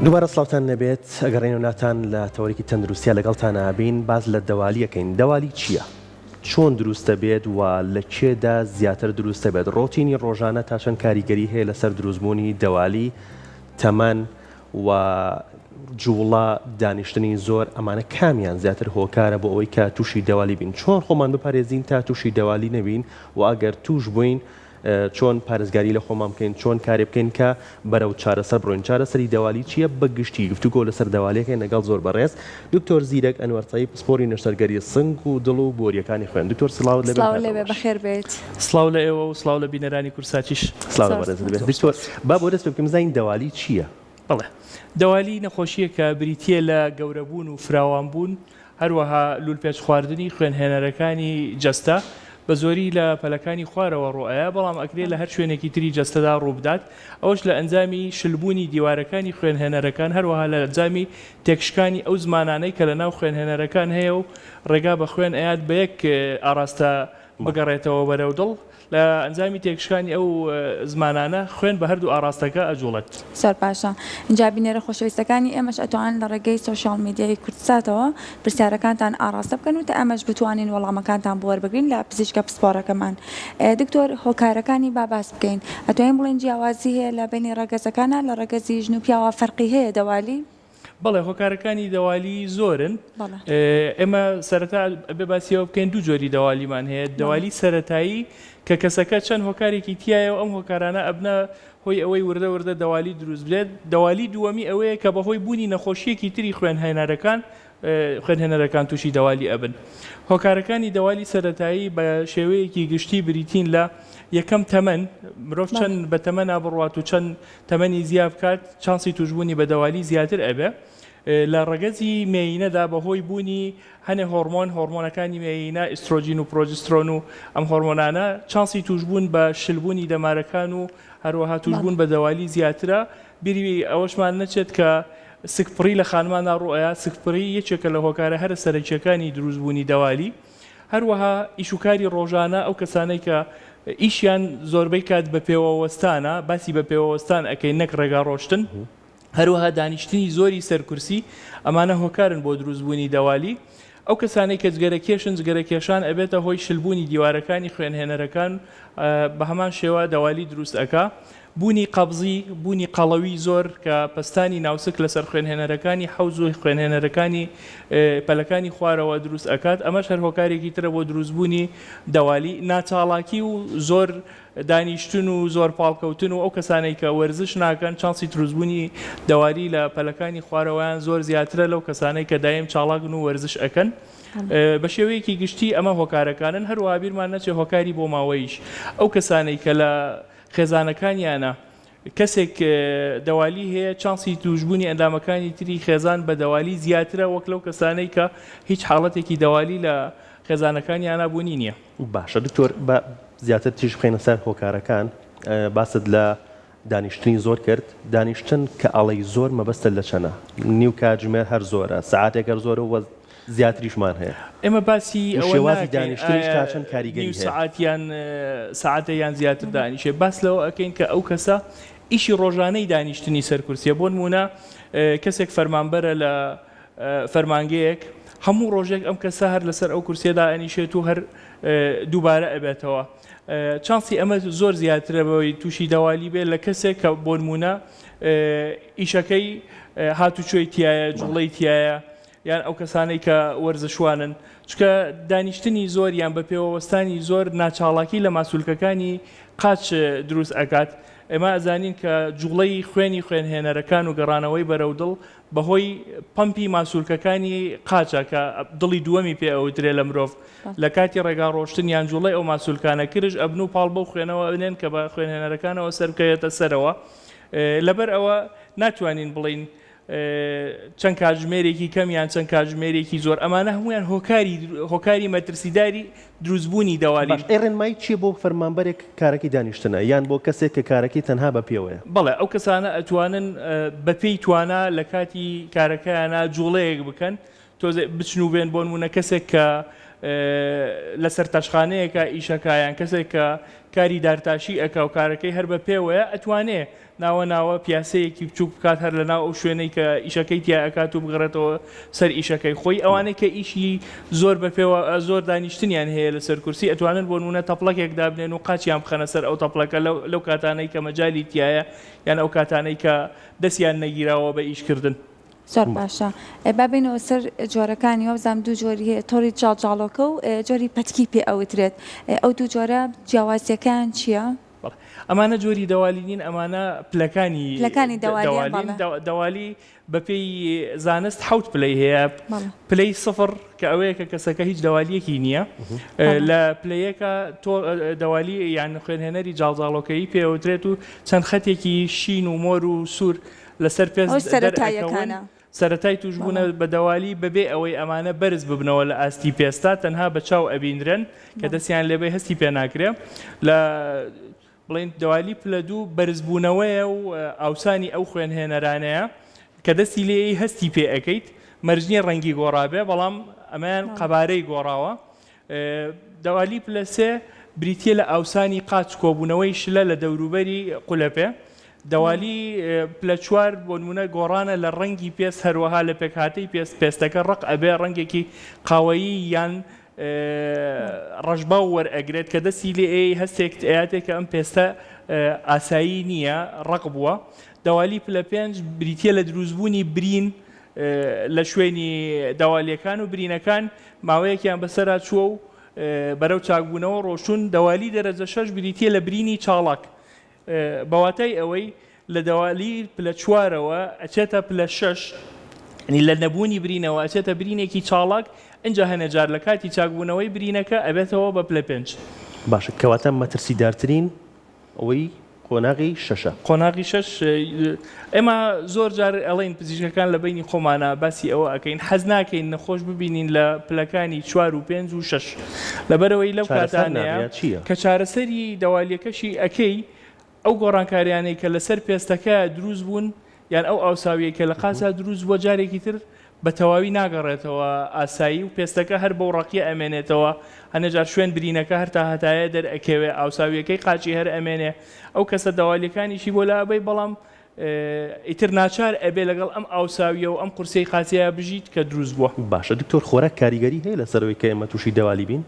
دووبارە سڵاوتان نەبێت ئەگەڕێنەوە ناتان لە تەوەریکی تەندروستیە لەگەڵتانە بین باز لە دەوالیەکەین. دەوالی چییە؟ چۆن دروستە بێت و لە کێدا زیاتر دروستە بێت؟ ڕۆتینی ڕۆژانە تا چەند کاریگەری هەیە لەسەر دروستبوونی دەوالی، تەمەن و جوڵە دانیشتنی زۆر ئەمانە کامیان زیاتر هۆکارە بۆ ئەوەی کە تووشی دەوالی بین؟ چۆن خۆمان بپارێزین تا تووشی دەوالی نەبین و ئەگەر توش بووین چۆن پارێزگاری لە خۆمان بکەین، چۆن کارێ بکەین کە بەرەو چارەسەر بڕۆین؟ چارەسەری دەوالی چییە؟ بەگشتی گفتوگۆ لەسەر دەوالیەکەین لەگەڵ زۆر بەڕێز دکتۆر زیرەک ئەنوەرچایی پسپۆری نەشتەرگەری سنگ و دڵ و بۆریەکانی خوێن. دکتۆر سڵاو لەبێ بەخێر بێت. سڵاو لە ئێوە و سڵاو لە بینەرانی کورساتیش. سڵاو بەڕێز دەبێت. دکتۆر با بۆ دەست بکەم زین دەوالی چییە؟ بەڵێ دەوالی نەخۆشیە کە بریتیە لە گەورەبوون و فراوانبوون، هەروەها لولپێچ خواردنی خوێنهێنەرەکانی جەستە بە زۆری لە پەلەکانی خوارەوە ڕۆئەیە، بەڵام ئەکرێت لە هەر شوێنێکی تری جەستەدا ڕووبدات. ئەوش لە ئەنجامی شلبوونی دیوارەکانی خوێنهێنەرەکان، هەروەها لە ئەنجامی تێکشکانی ئەو زمانانەی کە لە ناو خوێنهێنەرەکان هەیە و ڕێگا بە خوێن ئەیات بە یەک ئاراستە بگەڕێتەوە بەرەو دڵ. لە ئەنجامی تێکشکانی ئەو زمانانە خوێن بە هەردوو ئاراستەکە ئەجوڵێت. زۆر باشە. اینجا بینێرە خۆشەویستەکانی ئێمەش ئەتوانن لە ڕێگەی سۆشیال میدیای کورتساتەوە پرسیارەکانتان ئاراستە بکەن و تا ئەمەش بتوانین وەڵامەکانتان بۆ وەربگرین لە پزیشکە پسپۆرەکەمان. دکتۆر هۆکارەکانی باس بکەین، ئەتوانین بڵێن جیاوازی هەیە لە بینی ڕەگەزەکانە، لە ڕەگەزی ژن و پیاوە فەرقی هەیە دەوالی؟ بەڵێ هۆکارەکانی دەوالی زۆرن. ئێمە سەرەتا بێ باسیەوە بکەین دوو جۆری دەوالیمان هەیە. دەوالی سەرەتایی کە کەسەکە چەند هۆکارێکی تایە و ئەم هۆکارانە ئەبنە هۆی ئەوەی وردە دەوالی دروست بێت. دەوالی دووەمی ئەوەیە کە بەهۆی بوونی نەخۆشیەکی تری خوێنهێنەرەکان تووشی دەوالی ئەبن. هۆکارەکانی دەوالی سەرەتایی بە شێوەیەکی گشتی بریتین لە یەکەم تەمەن، مرۆڤ چەند بە تەمەنا بڕوات و چەند تەمەنی زیاد بکات چانسی توشبوونی بە دەوالی زیاتر ئەبێ. لە ڕەگەزی مێینەدا بەهۆی بوونی هەنێ هۆرمۆنەکانی مێینە، ئیسترۆژین و پرۆجسترۆن و ئەم هۆرمۆنانە چانسی توشبوون بە شلبوونی دەمارەکان و هەروەها توشبوون بە دەوالی زیاترە. بیری ئەوەشمان نەچێت کە سکپڕی لە خانمانە ڕۆئە. سکپڕی یەکێکە لە هۆکارە هەرە سەرەکیەکانی دروستبوونی دەوالی. هەروەها ئیشوکاری ڕۆژانە، ئەو کەسانەی کە ئیشیان زۆربەی کات بە پێوەوەستانە، باسی بە پێوەوەستان ئەەکەی نەک ڕێگا ڕۆشتن، هەروەها دانیشتنی زۆری سەرکورسی، ئەمانە هۆکارن بۆ دروستبوونی دەوالی. ئەو کەسانەی کە جگەرەکێشان ئەبێتە هۆی شلبوونی دیوارەکانی خوێنهێنەرەکان، بە هەمان شێوە دەوالی دروست ئەکا. بوونی قەبزی، بوونی قەڵەوی زۆر کە پستانی ناوسک لەسەر خوێنهێنەرەکانی حەوز و خوێنهێنەرەکانی پەلەکانی خوارەوە دروست ئەکات. ئەمەش هەر هۆکارێکی ترە بۆ دروستبوونی دەوالی. ناچاڵاکی و زۆر دانیشتن و زۆر پاڵکەوتن و ئەو کەسانەی کە وەرزش ناکەن چانسی دروستبوونی دەوالی لە پەلەکانی خوارەوەیان زۆر زیاترە لەو کەسانەی کە دایم چاڵاکن و وەرزش ئەکەن. بە شێوەیەکی گشتی ئەمە هۆکارەکانن. هەروەها بیرمان نەچێ هۆکاری بۆ ماوەیش ئەو کەسانەی کە لە خێزانەکانیانە کەسێک دەوالی هەیە چانسی توشبوونی ئەندامەکانی تری خێزان بە دەوالی زیاترە وەک لەو کەسانەی کە هیچ حاڵەتێکی دەوالی لە خێزانەکانیانە بوونی نییە. باشە دکتۆر، بە زیاتر تیژ بخەینە سەر هۆکارەکان. باست لە دانیشتنی زۆر کرد. دانیشتن کە ئەڵەی زۆر مەبەستە لە چەنە؟ نیو کاتژمێر هەر زۆرە، سەعاتێک هەر زۆرە و زیاتریشمان هەیە. ئێمە باسی شێوازی دانیشتنیش تا چەند کاریگەری هەیە، سەعاتیان زیاتر دانیشێ. باس لەوە ئەکەین کە ئەو کەسە ئیشی ڕۆژانەی دانیشتنی سەرکورسیە. بۆ نمونە کەسێک فەرمانبەرە لە فەرمانگەیەک، هەموو ڕۆژێک ئەم کەسە هەر لەسەر ئەو کورسیەدا ئەنیشێت و هەر دووبارە ئەبێتەوە. چانسی ئەمە زۆر زیاترە بەوەی تووشی دەوالی بێت لە کەسێک کە بۆ نمونە ئیشەکەی هاتوچۆی تایە، جوڵەی تایە، یان ئەو کەسانەی کە وەرزشوانن. چکە دانیشتنی زۆر یان بە پێوەوەستانی زۆر ناچاڵاکی لە ماسوولکەکانی قاچ دروست ئەکات. ئێمە ئەزانین کە جوڵەی خوێنهێنەرەکان و گەڕانەوەی بەرەودڵ بەهۆی پەمپی ماسوولکەکانی قاچە کە دڵی دووەمی پێ ئەوترێ لە مرۆڤ. لە کاتی ڕێگا ڕۆشتن یان جوڵەی ئەو ماسوولکانە کرژ ئەبن و پاڵ بەو خوێنەوە ئەنێن کە بە خوێنهێنەرەکانەوە سەرکەوێتە سەرەوە. لەبەر ئەوە ناتوانین بڵین چەند کاتژمێرێکی کەم یان چەند کاتژمێرێکی زۆر. ئەمانە هەمویان هۆکاری مەترسیداری دروستبوونی دەوالی. ئێڕێنمای چیە بۆ فەرمانبەرێک کارەکی دانیشتنە یان بۆ کەسێک کە کارەکەی تەنها بە پێوەیە؟ بەڵێ ئەو کەسانە ئەتوانن بەپێی توانە لە کاتی کارەکەیانە جوڵەیەک بکەن، تۆزێ بچن و بێن بۆ نمونە کەسێک کە لەسەر تاشخانەیەکە ئیشەکایان، کەسێک کە کاری دارتاشی ئەکا و کارەکەی هەر بە پێوەیە ئەتوانێ ناوە پیاسەیەکی بچووک بکات هەر لەناو ئەو شوێنەی کە ئیشەکەی تیا ئەکات و بگڕێتەوە سەر ئیشەکەی خۆی ئەوانەی کە ئیشی زۆر بەپێوە زۆر دانیشتنیان هەیە لەسەر کورسی ئەتوانن بۆ نمونە تەپڵەکێک دابنێن و قاچیان بخەنە سەر ئەو تەپڵەکە لەو کاتانەی کە مەجالی تایە یان ئەو کاتانەی کە دەستیان نەگیراوە بە ئیشکردن. زۆر باشە بابینەوە سەر جۆرەکانی وەزام دوو جۆری هەیە تۆری جاڵجاڵۆکە و جۆری پەتکی پێ ئەوترێت ئەو دوو جۆرە جیاوازیەکان چییە؟ ئەمانە جۆری دەوالی نین ئەمانە پلەکانی دەوالی بەپێی زانست حوت پلەی هەیە پلەی سفر کە ئەوەیە کە کەسەکە هیچ دەوالیەکی نییە لە پلەیەکە تۆ دەوالی یان خوێنهێنەری جاڵجاڵۆکەی پێوترێت و چەند خەتێکی شین و مۆر و سوور لەسەر پێ سەرەتایەکانە سەرەتای توشبوونە بە دەوالی بەبێ ئەوەی ئەمانە بەرز ببنەوە لە ئاستی پێستا تەنها بە چاو ئەبیندرن کە دەستیان لێبێ هەستی پێ ناکرێ لە بڵین دەوالی پلە دوو بەرزبوونەوەیە و ئاوسانی ئەو خوێنهێنەرانەیە کە دەستی لێ هەستی پێ ئەەکەیت مەرجنی ڕەنگی گۆڕابێ بەڵام ئەمان قەبارەی گۆڕاوە دەوالی پلە سێ بریتە لە ئاوسانی قاچ کۆبوونەوەی شلە لە دەوروبەری قولەپێ دەوالی پلە چوار بۆ نمونە گۆڕانە لە ڕەنگی پێست هەروەها لە پێکهاتەی پێستەکە ڕق ئەبێ ڕەنگێکی قاوەیی یان ڕەشبا وەرئەگرێت کە دەستی لێ هەستێک ئااتێکە ئەم پێستە ئاسایی نییە ڕق بووە دەوالی پلە پێنج بریتە لە دروستبوونی برین لە شوێنی دەوالیەکان و برینەکان ماوەیەکیان بەسەرا چووە و بەرەو چاکبوونەوە ڕۆشتون دەوالی دەرەجە شەش بریتە لە برینی چاڵک بەواتای ئەوەی لە دەوالی پلە چوارەوە ئەچێتە پلە شەش لە نەبوونی برینەوە ئەچێتە برینێکی چاڵک اینجا هەنەجار لە کاتی چاکبوونەوەی برینەکە ئەبێتەوە بە پلە پێنج. باشە کەواتە مەترسیدارترین ئەوەی قۆناغی شەشە قۆناغی شەش ئێمە زۆر جار ئەڵێن پزیشکەکان لە بینی خۆمانە باسی ئەوە ئەەکەین حەز ناکەین نەخۆش ببینین لە پلەکانی 4 و 5 و 6 لەبەرەوەی لەو کاتانەیە کە چارەسەری دەوالیەکەشی ئەەکەی ئەو گۆڕانکاریانەی کە لەسەر پێستەکە دروست بوون یان ئەو ئاوساویە کە لە قازا دروست بۆ جارێکی تر بە تەواوی ناگەڕێتەوە ئاسایی و پێستەکە هەر بەو ڕقیە ئەمێنێتەوە هەنەجار شوێن برینەکە هەر تا هەتایە دەرئەکەوێ ئاوساویەکەی قاچی هەر ئەمێنێ ئەو کەسە دەوالیەکانیشی بۆ لە ئەبەی بەڵام ئیتر ناچار ئەبێ لەگەڵ ئەم ئاوساویە و ئەم قورسەی قاچەیە بژیت کە دروست بووە. باشە دکتۆر خۆراک کاریگەری هەیە لەسەرەوەی کە ئێمە تووشی دەوالی بین؟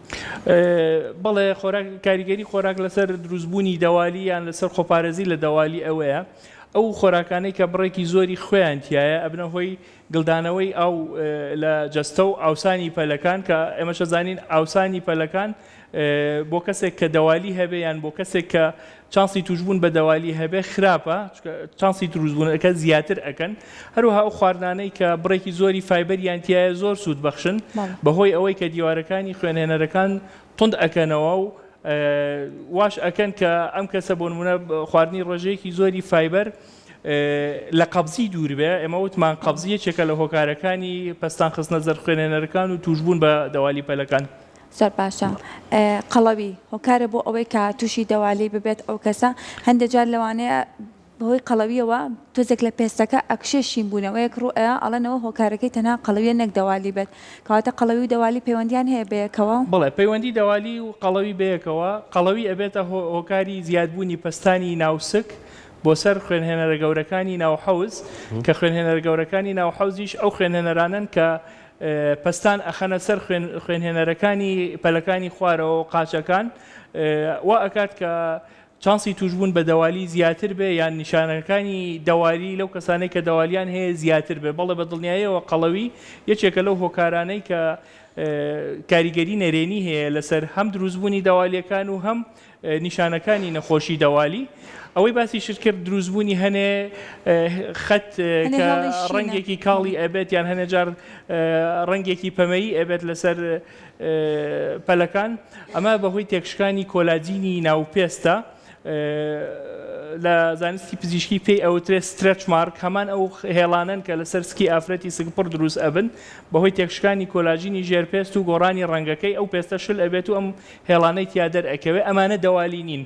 بەڵێ خۆراک کاریگەری خۆراک لەسەر دروستبوونی دەوالی یان لەسەر خۆپارێزی لە دەوالی ئەوەیە ئەو خۆراکانەی کە بڕێکی زۆری خۆیان تایە ئەبنە هۆی گڵدانەوەی ئەو لە جەستە و ئاوسانی پەلەکان کە ئێمەشە زانین ئاوسانی پەلەکان بۆ کەسێک کە دەوالی هەبێ یان بۆ کەسێک کە چانسی توشبوون بە دەوالی هەبێ خراپە چانسی دروستبوونەکە زیاتر ئەکەن هەروەها ئەو خواردانەی کە بڕێکی زۆری فایبەریان تایە زۆر سوود بەخشن بەهۆی ئەوەی کە دیوارەکانی خوێنهێنەرەکان تند ئەکەنەوە و واش ئەکەن کە ئەم کەسە بۆ نمونە خواردنی ڕۆژەیەکی زۆری فایبەر لە قەبزی دوور بێ ئێمە وتمان قەبزیە چێکە لە هۆکارەکانی پەستان خستنە زەر خوێنهێنەرەکان و توشبوون بە دەوالی پەلەکان. زۆر باشە قەڵەوی هۆکارە بۆ ئەوەی کە تووشی دەوالی ببێت ئەو کەسە هەندێک جار لەوانەیە بەهۆی قەڵەویەوە تۆزێک لە پێستەکە ئەکشێشین بوونەوەیەک ڕوئە ئەڵەنەوە هۆکارەکەی تەنها قەڵەویە نەک دەوالی بێت کەواتە قەڵەوی و دەوالی پەیوەندیان هەیە بەیەکەوە؟ بڵێ پەیوەندی دەوالی و قەڵەوی بەیەکەوە قەڵەوی ئەبێتە هۆکاری زیادبوونی پەستانی ناوسک بۆ سەر خوێنهێنەرە گەورەکانی ناوحەوز کە خوێنهێنەرە گەورەکانی ناوحەوزیش ئەو خوێنهێنەرانن کە پەستان ئەخەنە سەر خوێنهێنەرەکانی پەلەکانی خوارەوە و قاچەکان وا ئەکات کە چانسی توشبوون بە دەوالی زیاتر بێ یان نیشانەکانی دەوالی لەو کەسانەی کە دەوالیان هەیە زیاتر بێ بەڵێ بە دڵنیاییەوە قەڵەوی یەکێکە لەو هۆکارانەی کە کاریگەری نەرێنی هەیە لەسەر هەم دروستبوونی دەوالیەکان و هەم نیشانەکانی نەخۆشی دەوالی ئەوەی باسی شرکرد دروستبوونی هەنێ خەت کە ڕەنگێکی کاڵی ئەبێت یان هەنێجار ڕەنگێکی پەمەیی ئەبێت لەسەر پەلەکان ئەمە بەهۆی تێکشکانی کۆلاجینی ناوپێستە لە زانستی پزیشکی پێی ئەوترێت سترەچ مارک هەمان ئەو هێڵانن کە لەسەر سکی ئافرەتی سگپڕ دروست ئەبن بەهۆی تێکشکانی کۆلاژینی ژێرپێست و گۆڕانی ڕەنگەکەی ئەو پێستە شل ئەبێت و ئەم هێڵانەی تیا دەرئەکەوێت ئەمانە دەوالی نین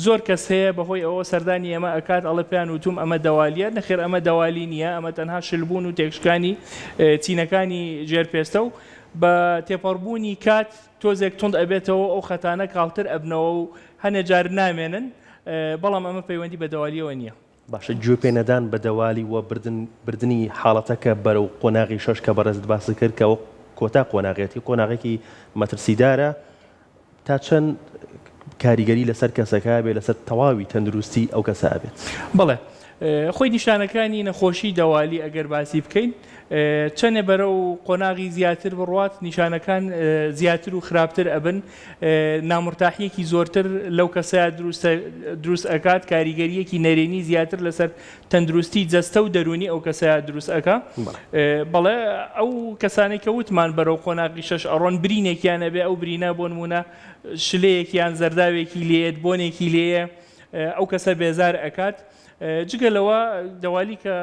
زۆر کەس هەیە بەهۆی ئەوە سەردانی ئەمە ئەکات ئەڵە پێیان وتوم ئەمە دەوالیە نەخێر ئەمە دەوالی نییە ئەمە تەنها شلبوون و تێکشکانی چینەکانی ژێرپێستە و بە تێپەڕبوونی کات تۆزێک تند ئەبێتەوە ئەو خەتانە کاڵتر ئەبنەوە و هەنێجار نامێنن بەڵام ئەمە پەیوەندی بە دەوالیەوە نییە. باشە گوێ پێ نەدان بە دەوالی وە بردننی حاڵەتەکە بەرەو قۆناغی شەش کە بەڕێزت باس کرد کە وە کۆتا قۆناغێتی قۆناغێکی مەترسیدارە تا چەند کاریگەری لەسەر کەسەکە بێ لەسەر تەواوی تەندروستی ئەو کەسە بێت. بەڵێ خۆی نیشانەکانی نەخۆشی دەوالی ئەگەر باسی بکەین چەنێ بەرە و قۆناغی زیاتر بڕوات نیشانەکان زیاتر و خراپتر ئەبن نامرتاحیەکی زۆرتر لەو کەسەیە دروست ئەکات کاریگەریەکی نەرێنی زیاتر لەسەر تەندروستی جەستە و دەرونی ئەو کەسەیە دروست ئەکا. بەڵێ ئەو کەسانێک کە وتمان بەرەو قۆناغی شەش ئەڕۆن برینێکیانە بێ ئەو برینە بۆ نمونە شلەیەکیان زەرداوێکی لێت بۆنێکی لێیە ئەو کەسە بێزار ئەکات. جگەلەوە دەوالی کە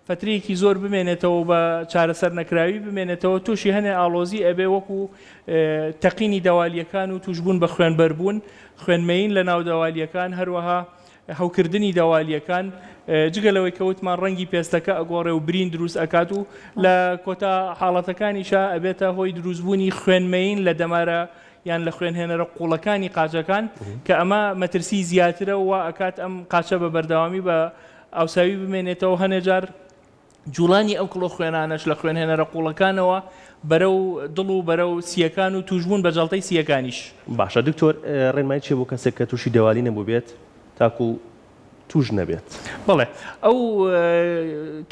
فترەیەکی زۆر بمێنێتەوە بە چارەسەر نەکراوی بمێنێتەوە تووشی هەنێ ئاڵۆزی ئەبێ وەکو تەقینی دەوالیەکان و توشبوون بە خوێنبەربوون خوێنمەین لە ناو دەوالیەکان هەروەها هەوکردنی دەوالیەکان جگەلەوەی کەوتمان ڕەنگی پێستەکە ئەگۆڕێ و برین دروست ئەکات و لە کۆتا حاڵەتەکانیشا ئەبێتە هۆی دروستبوونی خوێنمەین لە دەمارە یان لە خوێنهێنەرە قوڵەکانی قاچەکان کە ئەمە مەترسی زیاترە و ئەکات ئەم قاچە بە بەردەوامی بە ئاوساوی بمێنێتەوە هەنێجار جوڵانی ئەو کڵۆ خوێنانەش لە خوێنهێنەرە قوڵەکانەوە بەرەو دڵ و بەرەو سیەکان و توشبوون بە جەڵتەی سیەکانیش. باشە دکتۆر ڕێنمای چێ بۆ کەسێک کە تووشی دەوالی نەبوو بێت تاکو توش نەبێت؟ بەڵێ ئەو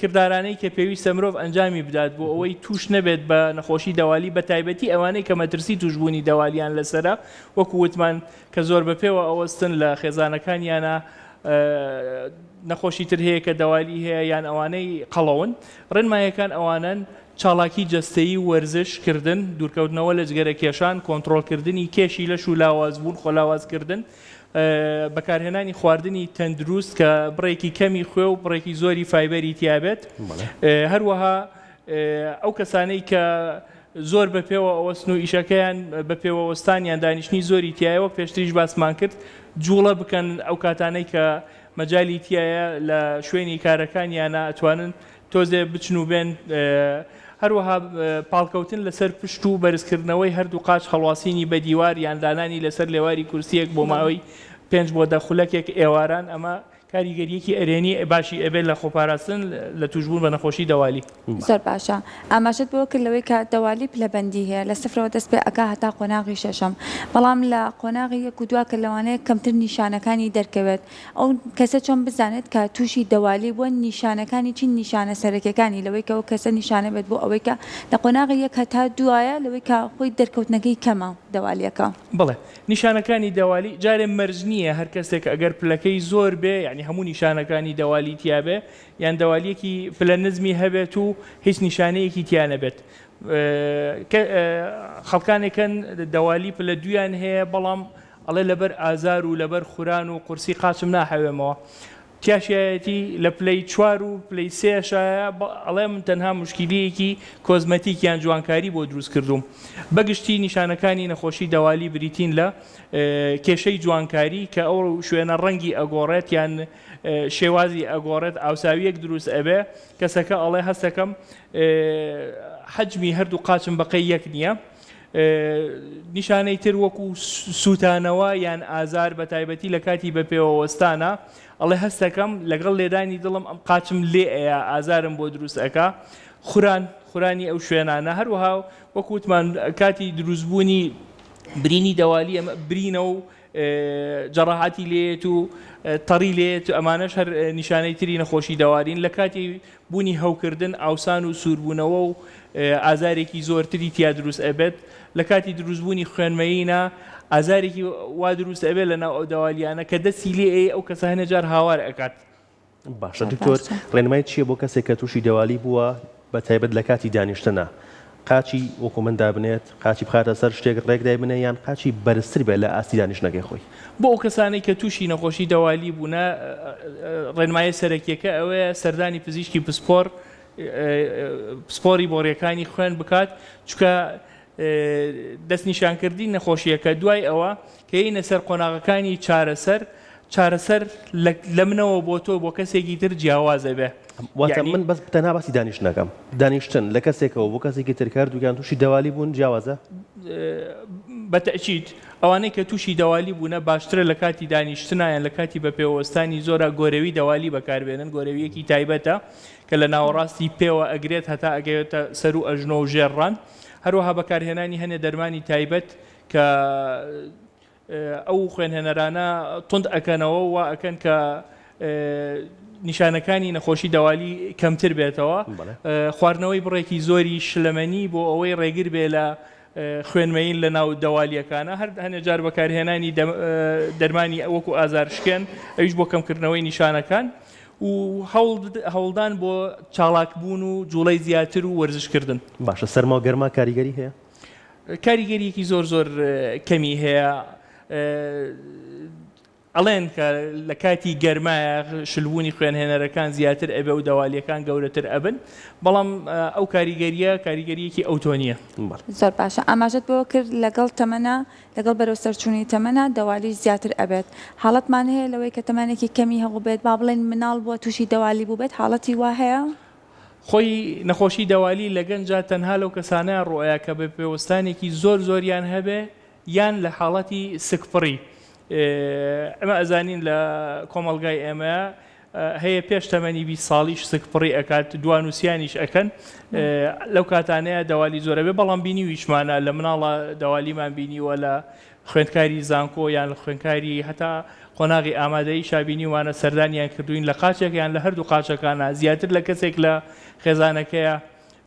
کردارانەی کە پێویستە مرۆڤ ئەنجامی بدات بۆ ئەوەی توش نەبێت بە نەخۆشی دەوالی بە تایبەتی ئەوانەی کە مەترسی توشبوونی دەوالیان لەسرە وەکو وتمان کە زۆر بەپێوە ئەوەستن لە خێزانەکانیانە نەخۆشی تر هەیە کە دەوالی هەیە یان ئەوانەی قەڵەون ڕێنمایەکان ئەوانن چاڵاکی جەستەیی وەرزشکردن دوورکەوتنەوە لە جگەرە کێشان کۆنتڕۆلکردنی کێشی لەش و لاوازبوون خۆلاوازکردن بەکارهێنانی خواردنی تەندروست کە بڕێکی کەمی خوێ و بڕێکی زۆری فایبەری تیابێت هەروەها ئەو کەسانەی کە زۆر بەپێوە ئەوەستن و ئیشەکەیان بە پێوەوەستانیان دانیشتنی زۆری تایەوە پێشتریش باسمان کرد جوڵە بکەن ئەو کاتانەی کە مەجای تایە لە شوێنی کارەکانیانە ئەتوانن تۆزێ بچن و بێن هەروەها پاڵکەوتن لەسەر پشت و بەرزکردنەوەی هەردوو قاچ هەڵواسینی بە دیوار یان دانانی لەسەر لێواری کورسیەک بۆ ماوەی 5 بۆ 10 خولەکێک ئێواران ئەمە کاریگەریەکی ئەرێنی باشی ئەبێت لە خۆپاراستن لە توشبوون بە نەخۆشی دەوالی. زۆر باشە ئاماژت بۆ کردەوەی کە دەوالی پلەبەندی هەیە لە سفرەوە دەست پێ ئەکا هەتا قۆناغی شەشەم بەڵام لە قۆناغی یەک و دوا کە لەوانەیە کەمتر نیشانەکانی دەرکەوێت ئەو کەسە چۆن بزانێت کە تووشی دەوالی بۆ نیشانەکانی چین نیشانە سەرەکیەکانی لەوەی کە ئەو کەسە نیشانە بێت بۆ ئەوەی کە لە قۆناغی یەک هەتا دوایە لەوەی کە خۆی دەرکەوتنەکەی کەمە دەوالیەکە. بڵێ نیشانەکانی دەوالی جارێ مەرج نییە هەر کەسێک ئەگەر پلەکەی زۆر بێ یعنی هەموو نیشانەکانی دەوالی تیابێ یان دەوالیەکی پلە نزمی هەبێت و هیچ نیشانەیەکی تیانە بێت. خەڵکانێکن دەوالی پلە دویان هەیە بەڵام ئەڵێ لەبەر ئازار و لەبەر خوران و قورسی قاچم ناحەوێمەوە تیاشایەتی لە پلەی 4 و پلەی 3شایە ئەڵێ من تەنها مشکیلەیەکی کۆزمەتیکیان جوانکاری بۆ دروست کردوم. بەگشتی نیشانەکانی نەخۆشی دەوالی بریتین لە کێشەی جوانکاری کە ئەو شوێنە ڕەنگی ئەگۆڕێت یان شێوازی ئەگۆڕێت ئاوساویەک دروست ئەبێ کەسەکە ئەڵێ هەستەکەم حەجمی هەردوو قاچم بەقەی یەک نییە. نیشانەی تر وەکو سووتانەوە یان ئازار بە تایبەتی لە کاتی بە پێوەوەستانە ئەڵێ هەستەکەم لەگەڵ لێدانی دڵم ئەم قاچم لێ ئەیە ئازارم بۆ دروست ئەکا خورانی ئەو شوێنانە هەروەها وەکووتمان کاتی دروستبوونی برینی دەوالی ئەمە برینە و جەڕاحەتی لێت و تەڕی لێت ئەمانەش هەر نیشانەی تری نەخۆشی دەوارین لە کاتی بوونی هەوکردن ئاوسان و سووربوونەوە و ئازارێکی زۆرتری تیا دروست ئەبێت لە کاتی دروستبوونی خوێنمەیینە ئازارێکی وا دروست ئەبێت لە ناو ئەو دەوالیانە کە دەستی لێ ئەو کەسە هەنێجار هاوار ئەکات. باشە دکتۆر ڕێنمای چییە بۆ کەسێک کە تووشی دەوالی بووە بە تایبەت لە کاتی دانیشتنە قاچی وەکو من دابنێت قاچی بخاتە سەر شتێک ڕێکدای بنێ یان قاچی بەرزتر بێت لە ئاستی دانیشتنەکەی خۆی؟ بۆ ئەو کەسانەی کە تووشی نەخۆشی دەوالی بوونە ڕێنمایە سەرەکیەکە ئەوەیە سەردانی پزیشکی پسپۆری بۆڕیەکانی خوێن بکات چکە دەستنیشانکردی نەخۆشیەکە دوای ئەوە کە هینە سەر قۆناغەکانی چارەسەر لە منەوە بۆ تۆ بۆ کەسێکی تر جیاوازە بێ. واتە من بەس تەنها باسی دانیشتن لە کەسێکەوە بۆ کەسێکی ترکار دوگیان تووشی دەوالی بوون جیاوازە؟ بەتەئکید ئەوانەی کە تووشی دەوالی بوونە باشترە لە کاتی دانیشتنیان لە کاتی بە پێوەستانی زۆرە گۆرەوی دەوالی بەکاربێنن گۆرەویەکی تایبەتە کە لە ناوەڕاستی پێوە ئەگرێت هەتا ئەگەوێتە سەر و ئەژنۆ و ژێڕان هەروەها بەکارهێنانی هەنێ دەرمانی تایبەت کە ئەو خوێنهێنەرانە تند ئەکەنەوە و ئەکەن کە نیشانەکانی نەخۆشی دەوالی کەمتر بێتەوە خواردنەوەی بڕێکی زۆری شلەمەنی بۆ ئەوەی ڕێگر بێ لە خوێنمەین لە ناو دەوالیەکانە هەر هەنێ جار بەکارهێنانی دەرمانی وەکو ئازارشکێن ئەویش بۆ کەمکردنەوەی نیشانەکان و هەوڵدان بۆ چاڵاکبوون و جوڵەی زیاتر و وەرزشکردن. باشە سەرما گەرما کاریگەری هەیە؟ کاریگەریەکی زۆر کەمی هەیە ئەڵێن کە لە کاتی گەرمایە شلبوونی خوێنهێنەرەکان زیاتر ئەبێ و دەوالیەکان گەورەتر ئەبن بەڵام ئەو کاریگەریەکی ئەوتۆنیە. زۆر باشە ئاماژەت بۆ کرد لەگەڵ تەمەنە لەگەڵ بەرەو سەرچوونی تەمەنە دەوالی زیاتر ئەبێت حاڵەتمان هەیە لەوەی کە تەمانێکی کەمی هەبوو بێت با بڵێن مناڵ بووە تووشی دەوالی بوو بێت حاڵەتی وا هەیە؟ خۆی نەخۆشی دەوالی لە گەنجا تەنها لەو کەسانەیە ڕۆیە کە بە پێوەستانێکی زۆریان هەبێ یان لە حاڵەتی سکپڕی ئەمە ئەزانین لە کۆمەڵگای ئێمە هەیە پێش تەمەنی 20 ساڵیش سکپڕی ئەکات دوانوسیانیش ئەکەن لەو کاتانەیە دەوالی زۆرە بێ بەڵام بینیویشمانە لە مناڵە دەوالیمان بینیوە لە خوێندکاری زانکۆ یان لە خوێندکاری هەتا قۆناغی ئامادەی شابینیوانە سەردانیان کردوین لە قاچێک یان لە هەردوو قاچەکانە زیاتر لە کەسێک لە خێزانەکەیە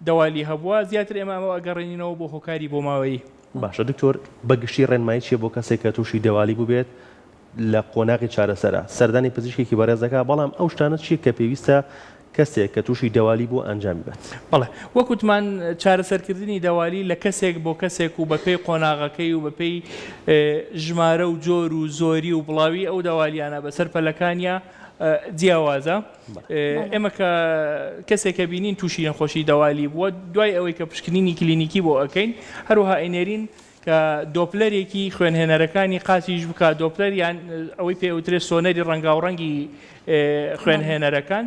دەوالی هەبووە زیاتر ئێمە ئەگەڕێنینەوە بۆ هۆکاری بۆ ماوەیی. باشە دکتۆر بەگشتی ڕێنمایی چیە بۆ کەسێک کە تووشی دەوالی بوو بێت لە قۆناغی چارەسەرە سەردانی پزیشکێکی بەڕێز دەکات بەڵام ئەو شتانە چیە کە پێویستە کەسێک کە تووشی دەوالی بوو ئەنجام بێت؟ بەڵێ وەکوتمان چارەسەرکردنی دەوالی لە کەسێک بۆ کەسێک و بەپێی قۆناغەکەی و بەپێی ژمارە و جۆر و زۆری و بڵاوی ئەو دەوالیانە بەسەر پەلەکانیە جیاوازە ئێمە کە کەسێکە بینین تووشی نەخۆشی دەوالی بووە دوای ئەوەی کە پشکنینی کلینیکی بۆ ئەەکەین هەروها ئەینێرین کە دۆپلەرێکی خوێنهێنەرەکانی قاچیش بکات دۆپلەر یان ئەوەی پێوترێت سۆنەری ڕەنگاوڕەنگی خوێنهێنەرەکان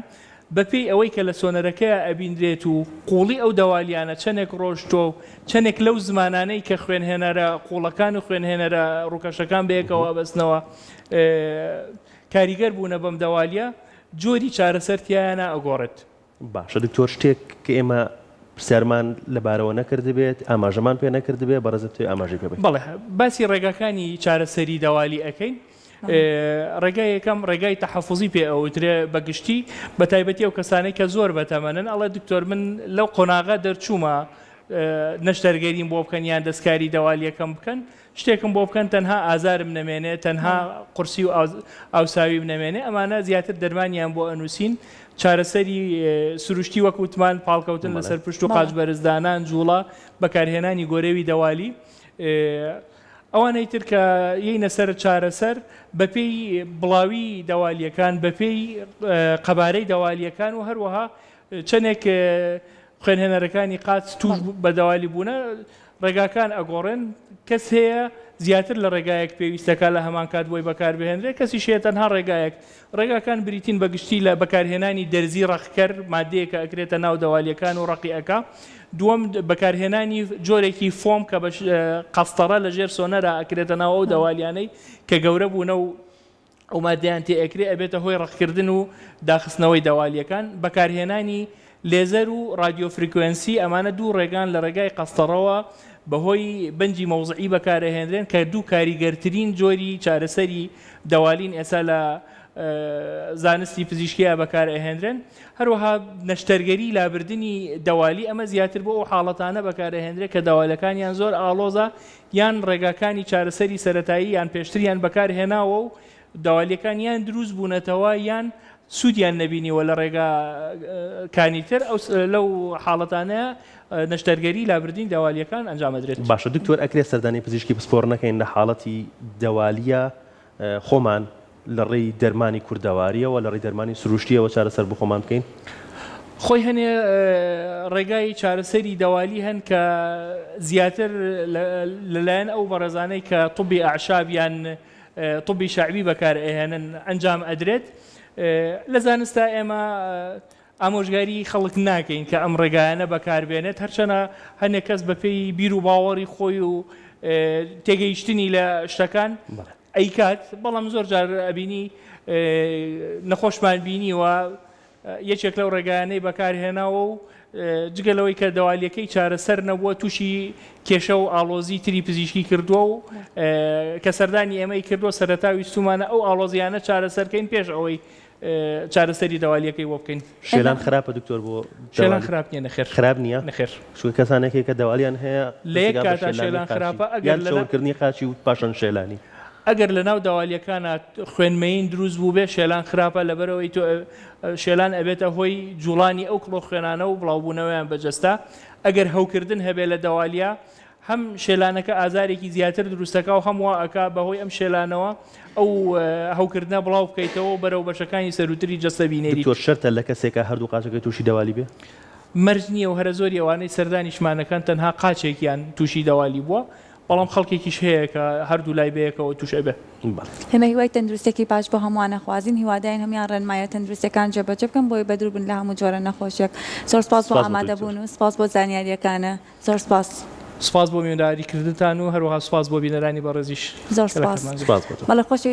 بەپێی ئەوەی کە لە سۆنەرەکەی ئەبیندرێت و قوڵی ئەو دەوالیانە چەندێک ڕۆژتۆ چەندێک لەو زمانانەی کە خوێنهێنەرە قوڵەکان و خوێنهێنەرە ڕووکەشەکان بەیەکەوە بەستنەوە کاریگەر بوونە بەم دەوالیە جۆری چارەسەرتیانە ئەگۆڕێت. باشە دکتۆر شتێک کە ئێمە پرسیارمان لەبارەوە نەکردبێت ئاماژەمان پێ نەکردبێت بەڕێزت توی ئاماژەی پێ بێت. بەڵێ باسی ڕێگاکانی چارەسەری دەوالی ئەەکەین ڕێگای یەکەم ڕێگای تەحەفوزی پێ ئەوترێ بەگشتی بە تایبەتی ئەو کەسانەی کە زۆر بەتەمەنن ئەڵێ دکتۆر من لەو قۆناغا دەرچوومە نەشتەرگەریم بۆ بکەن یان دەستکاری دەوالیەکەم بکەن شتێکم بۆ بکەن تەنها ئازارم نەمێنێت تەنها قورسی و ئاوساویم نەمێنێ ئەمانە زیاتر دەرمانیان بۆ ئەنووسین چارەسەری سروشتی وەکوتمان پاڵکەوتن لەسەر پشت و قاچ بەرزدانان جوڵە بەکارهێنانی گۆرەوی دەوالی ئەوانەی تر کە یەینە سەر چارەسەر بەپێی بڵاوی دەوالیەکان بەپێی قەبارەی دەوالیەکان و هەروەها چەندێک خوێنهێنەرەکانی قاچ توش بە دەوالی بوونە ڕێگاکان ئەگۆڕێن کەس هەیە زیاتر لە ڕێگایەک پێویستەکە لە هەمان کات بۆی بەکاربهێنرێت کەسی شێ تەنها ڕێگاکان بریتین بەگشتی لە بەکارهێنانی دەرزی ڕەخکەر مادەیەکە ئەکرێتە ناو دەوالیەکان و ڕقیەکە دووەم بەکارهێنانی جۆرێکی فۆم کە بە قەستەڕە لە ژێر سۆنەرە ئەکرێتە ناو ئەو دەوالیانەی کە گەورە بوونە و ئەو مادەیان تێ ئەکرێ ئەبێتە هۆی ڕەخکردن و داخستنەوەی دەوالیەکان بەکارهێنانی لێزەر و رادیۆفریکوێنسی ئەمانە دوو ڕێگان لە ڕێگای قەستەڕەوە بەهۆی بەنجی مەوزعی بەکارەهێنرێن کە دوو کاریگەرترین جۆری چارەسەری دەوالین ئێستا لە زانستی پزیشکیە بەکارەهێنرێن هەروەها نەشتەرگەری لابردنی دەوالی ئەمە زیاتر بۆ ئەو حاڵەتانە بەکارەهێنرێت کە دەوالیەکانیان زۆر ئاڵۆزە یان ڕێگاکانی چارەسەری سەرەتایی یان پێشتریان بەکارهێناوە و دەوالیەکان یان دروست بوونەتەوە یان سوودیان نەبینیوە لە ڕێگاکانی تر ئەو لەو حاڵەتانەیە نەشتەرگەری لابردنی دەوالیەکان ئەنجامەدرێت. باشە دکتۆر ئەکرێت سەردانی پزیشکی پسپۆڕ نەکەین لە حاڵەتی دەوالیە خۆمان لە ڕێی دەرمانی کوردەواریەوە لە ڕێی دەرمانی سروشتیەوە چارەسەر بۆ خۆمان بکەین؟ خۆی هەنێ ڕێگای چارەسەری دەوالی هەن کە زیاتر لەلایەن ئەو بەڕێزانەی کە طبی ئاعشابیان طبی شعبی بەکارئێهێنن ئەنجام ئەدرێت لە زانستا ئێمە ئامۆژگاری خەڵک ناکەین کە ئەم ڕێگایانە بەکاربێنێت هەرچەنە هەنێک کەس بەپێی بیر و باوەڕی خۆی و تێگەیشتنی لە شتەکان ئەیکات بەڵام زۆر جار ئەبینی نەخۆشمان بینیوە یەکێک لەو ڕێگانەی بەکارهێناوە و جگەلەوەی کە دەوالیەکەی چارەسەر نەبووە تووشی کێشە و ئاڵۆزی تری پزیشکی کردووە و کە سەردانی ئێمەی کردووە سەرەتا ویستمانە ئەو ئاڵۆزیانە چارەسەرکەین پێش ئەوەی چارەسەری دەوالیەکەی بۆ بکەین. شێلان خراپە دکتۆر بۆ شێلان خراپ نیە نەخێر خراپ نییە نەخێر شوی کەسانێکی کە دەوالیان هەیە لە یەک کاتا شێلان خراپە ئەگەر لەکردنی قاچی و پاشان شێلانی ئەگەر لە ناو داوالیەکانە خوێنمەین دروست بوو بێ شێلان خراپە لەبەرەوەی تۆ شێلان ئەبێتە هۆی جوڵانی ئەو کڵۆ خوێنانە و بڵاوبوونەوەیان بەجەستا ئەگەر هەوکردن هەبێ لە داوالیا هەم شێلانەکە ئازارێکی زیاتر دروستەکە و هەموو ئەکا بەهۆی ئەم شێلانەوە ئەو هەوکردنە بڵاو بکەیتەوە بەرەو بەشەکانی سەروتری جەستە بینێری. تۆ شەرتە لە کەسێکە هەردوو قاچەکەی تووشی دەوالی بێ مەرج نییە و هەرە زۆری ئەوانەی سەردانیشمانەکان تەنها قاچێکیان تووشی دەوالی بووە بەڵام خەڵکێکیش هەیە کە هەردوو لای بەیەکەوە تووشە بێ. هەمە هیوای تەندروستێکی باش بۆ هەمووانە خوازین هیواداین هەمیان ڕێنمایە تەندروستەکان جێبەجێ بکەن بۆی بەدروو بن لە هەموو جۆرە نەخۆشیێک. زۆر سپاس بۆ ئامادەبوون و سپاس بۆ زانیاریەکانە. زۆر سپاس. سپاس بۆ میێنداریکردنتان و هەروەها سپاس بۆ بینەرانی بەڕێزیش. زۆر سپاس. بەڵێ خۆشەویست